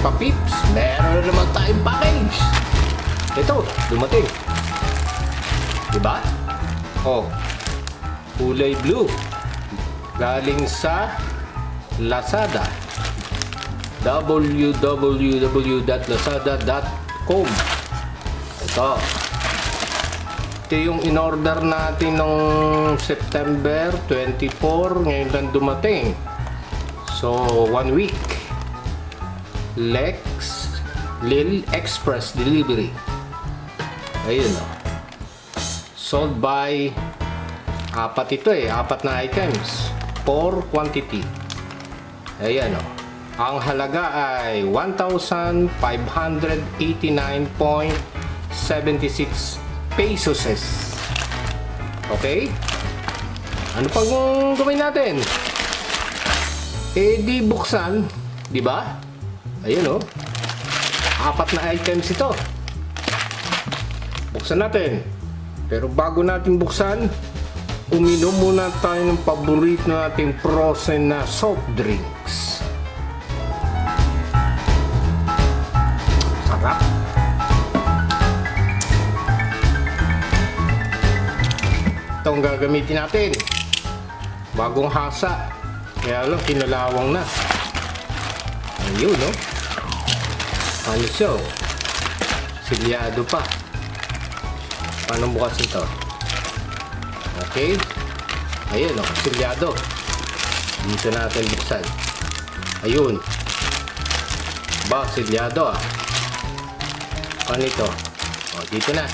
papips, meron naman tayong package. Ito, dumating. Diba? Oh, kulay blue. Galing sa Lazada. www.lazada.com. Ito yung in-order natin noong September 24. Ngayon lang dumating. So, 1 week. Lil Express Delivery. Ayun o. Sold by apat na items. 4 quantity. Ayan o. Ang halaga ay 1,589.76 pesos. Okay? Ano pang gawin natin? Di buksan, di ba? Ayun oh. Apat na items ito. Buksan natin. Pero bago natin buksan, uminom muna tayo ng paborito nating frozen na soft drinks. Sarap. Itong gagamitin natin. Bagong hasa. Kaya lang, kinalawang na. Ayun, no? Ano siya? Silyado pa. Paano bukas ito? Okay. Ayun, no? Silyado. Dito natin buksan. Ayun. Ba, silyado ah. Paano ito? O, dito na.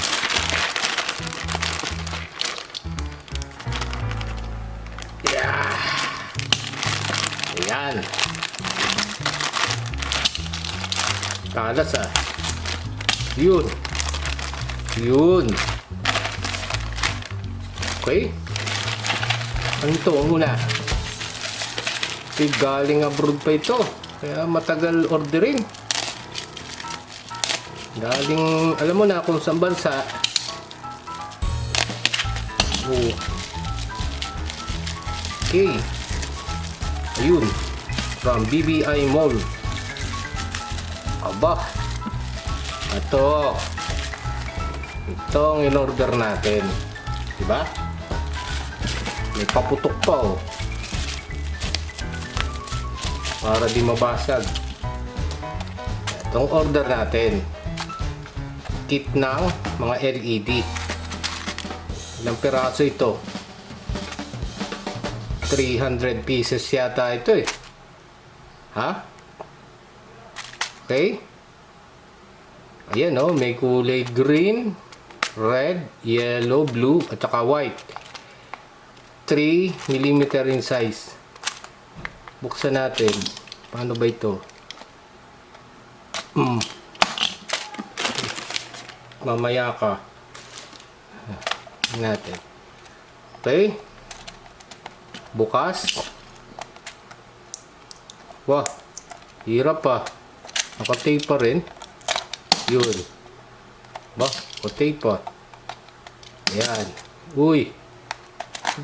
Ayan. Talas ah. Yun. Yun. Okay. Ano ito? Ang una. Galing abroad pa ito. Kaya matagal orderin. Galing, alam mo na kung saan bansa. Oh. Okay. Ayun, from BBI Mall. Aba, itong in-order natin, diba? May paputok pa oh, para di mabasag. Itong order natin, kit ng mga LED. Ilang piraso ito? 300 pieces yata ito eh. Ha? Okay. Ayan oh, may kulay green, red, yellow, blue, at saka white. 3 mm in size. Buksan natin. Paano ba ito? Mamaya ka. Natin. Okay. Bukas. Wah, hirap pa. Naka-tape pa rin. Yun. Ba, naka-tape pa. Ayan. Uy.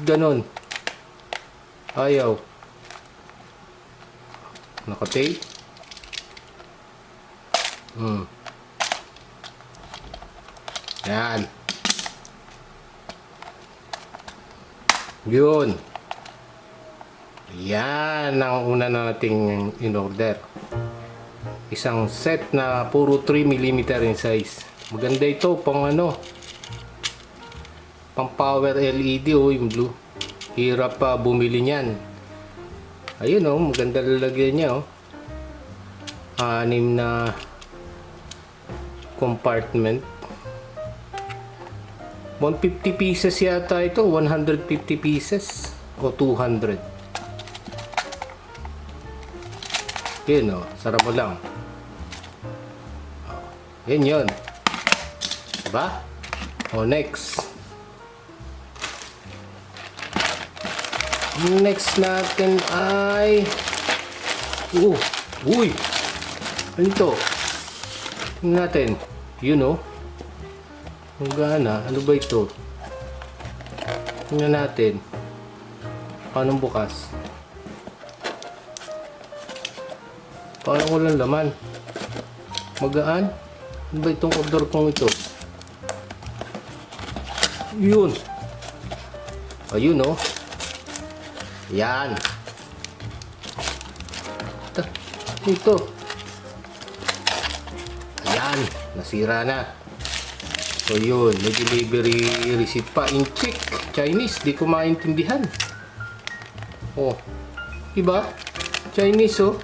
Ganon. Ayaw. Naka-tape. Ayan. Yun. Yan ang una nating in-order. Isang set na puro 3 mm in size. Maganda ito pang ano, pang power LED oh, yung blue. Hirap pa bumili niyan. Ayun oh, maganda lalagyan niya oh. 6 na compartment. 150 pieces yata ito, 150 pieces o 200. Yun o, sarap mo lang. Yun yun. Diba? O next. Next natin ay uy! Ano ito? Tingnan natin. Yun o. Ang gana. Ano ba ito? Tingnan natin. Paano bukas? Parang walang laman. Magaan. Ano ba itong order kong ito? Yun. Ayun oh. Yan. Ito. Ayan. Nasira na. So yun. May delivery receipt pa. In Czech. Chinese. Di ko maintindihan. Oh. Diba? Chinese oh.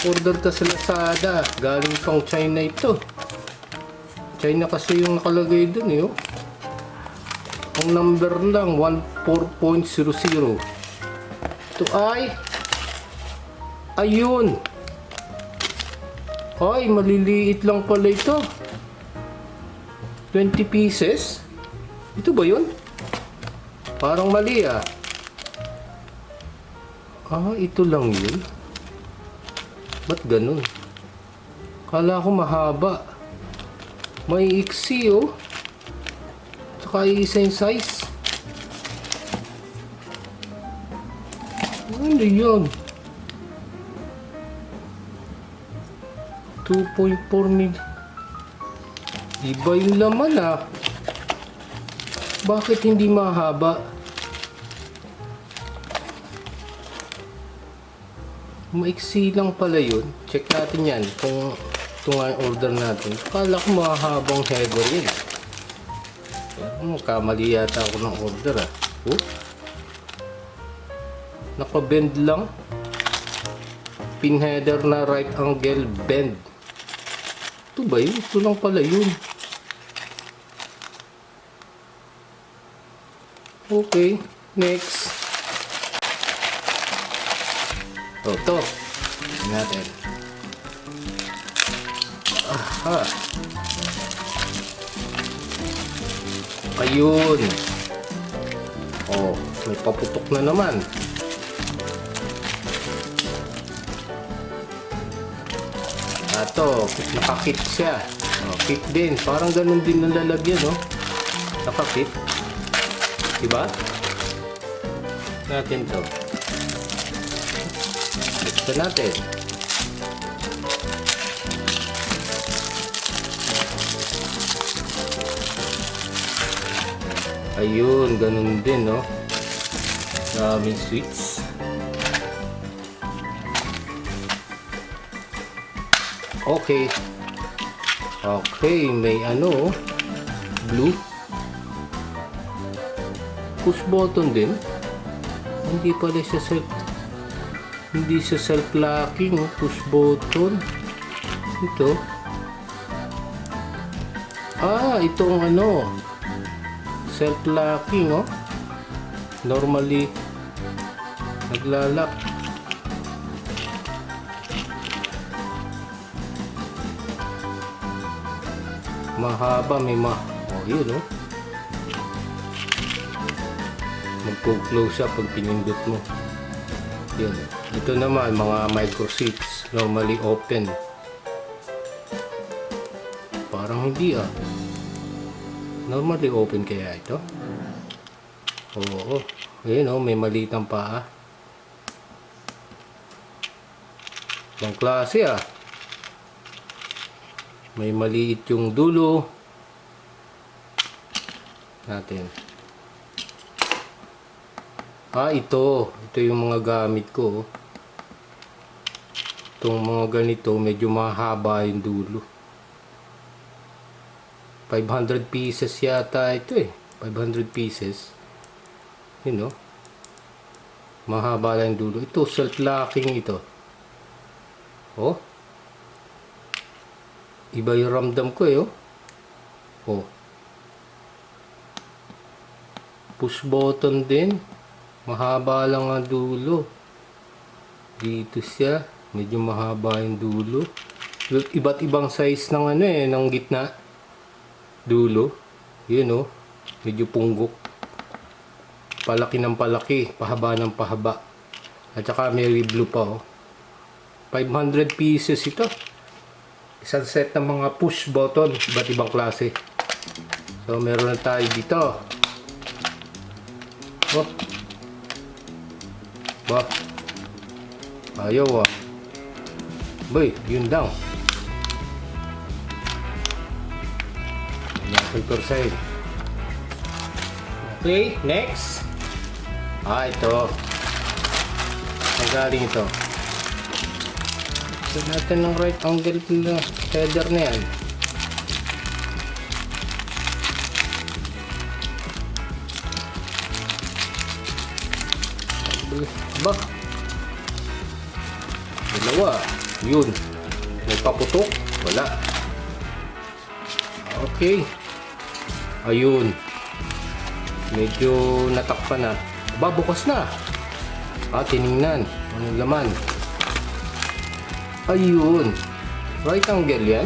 Order ka sa Lazada. Galing pang China ito. China kasi yung nakalagay dun eh oh. Ang number lang 14.00. Ito ay ayun. Ay, maliliit lang pala ito. 20 pieces. Ito ba yun? Parang mali ah. Ah, ito lang yun. Ba't ganun? Kala ko mahaba. May iksi oh. Tsaka isa yung size. Ano yun? 2.4 mil. Iba yung laman ah. Bakit hindi mahaba? Maiksi lang pala yun. Check natin yan kung ito nga yung order natin. Kala ko mahabang header yun. Kamali yata ako ng order ah. Oh. Naka-bend lang. Pin header na right angle bend. Ito ba yun? Ito lang pala yun. Okay. Next. Oh, ito. Tignan natin. Aha. Ayun. Oh, may paputok na naman. Ato, nakakit siya. Oh, kit din. Parang ganun din ang lalagyan, no? Nakakit. Diba? Natin to. Ito natin. Ayun, ganun din, no? Daming switch. Okay. Okay, may ano, blue. Push button din. Hindi pala siya self. Hindi siya self-locking, push button. Ito. Ah, itong ano, self-locking, oh. Normally naglalak. Mahaba, may oh, yun, oh. Magpo-close siya pag pinindot mo. Yun. Ito naman, mga micro seats. Normally open. Parang hindi ah. Normally open kaya ito? Oo. Ayun oh, may maliit ang paa. Ibang klase ah. May maliit yung dulo. Natin. Ah, ito. Ito yung mga gamit ko. Itong mga ganito, medyo mahaba yung dulo. 500 pieces yata ito eh. 500 pieces. You know. Mahaba lang yung dulo. Ito, self-locking ito. Oh. Iba yung ramdam ko eh, oh. Oh. Push button din. Mahaba lang ang dulo. Dito siya. Medyo mahaba yung dulo. Iba't ibang size ng ano eh, ng gitna. Dulo. Yun oh. Medyo punggok. Palaki ng palaki. Pahaba ng pahaba. At saka may blue pa oh. 500 pieces ito. Isang set ng mga push button. Iba't ibang klase. So meron na tayo dito. Oh. Ba? Ayaw ah. Boy, yun daw. Paper side. Okay, next. Ito. Ang galing ito. Ito natin ng right angle na header na yan. Ba? Dalawa. Yun. May paputok? Wala. Okay. Ayun. Medyo natakpan na. Aba, bukas na. Tiningnan. Anong laman? Ayun. Right angle yan.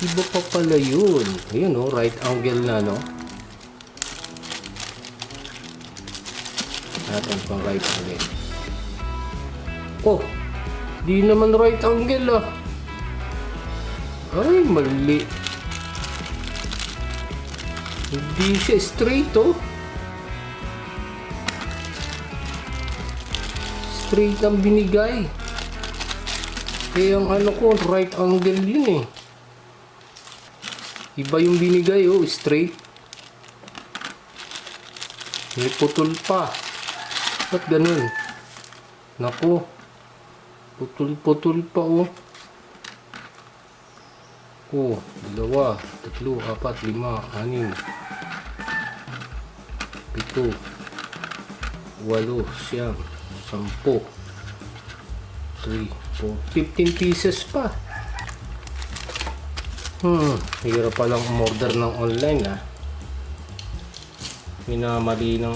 Iba pa pala yun. Ayun right angle na, no? Natin pang right angle. Di naman right angle, Ay, mali. Hindi siya straight, Straight ang binigay. Kaya ang ko, right angle yun, Iba yung binigay, straight. May putol pa. Ba't ganun? Naku. Putol pa, dalawa, tatlo, apat, lima, anim, pito, walo, siyam, 10, 3, 4, 15 pieces pa. Hirap palang umorder ng online, minamali ng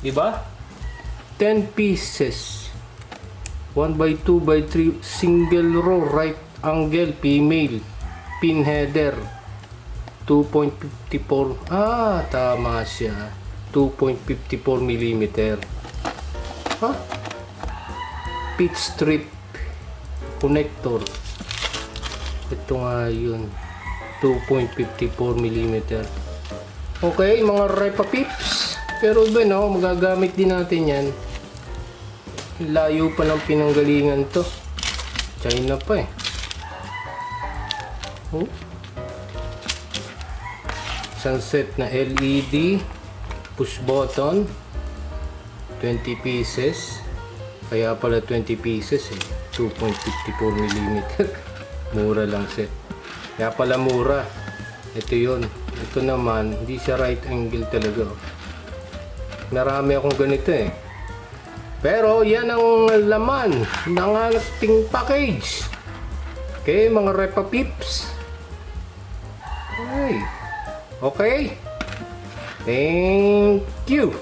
diba? 10 pieces, 1x2x3 single row, right angle, female, pin header, 2.54. Tama siya, 2.54 mm. Pitch strip connector. Ito nga yun, 2.54 mm. Okay, mga Repa Pips. Pero magagamit din natin yan. Layo pa ng pinanggalingan to. China pa Sunset na LED, push button, 20 pieces. Kaya pala 20 pieces 2.54 mm. Mura lang set. Kaya pala mura. Ito yun. Ito naman, hindi siya right angle talaga. Marami akong ganito Pero yan ang laman ng ating package. Okay, mga Repa Pips. Okay. Thank you.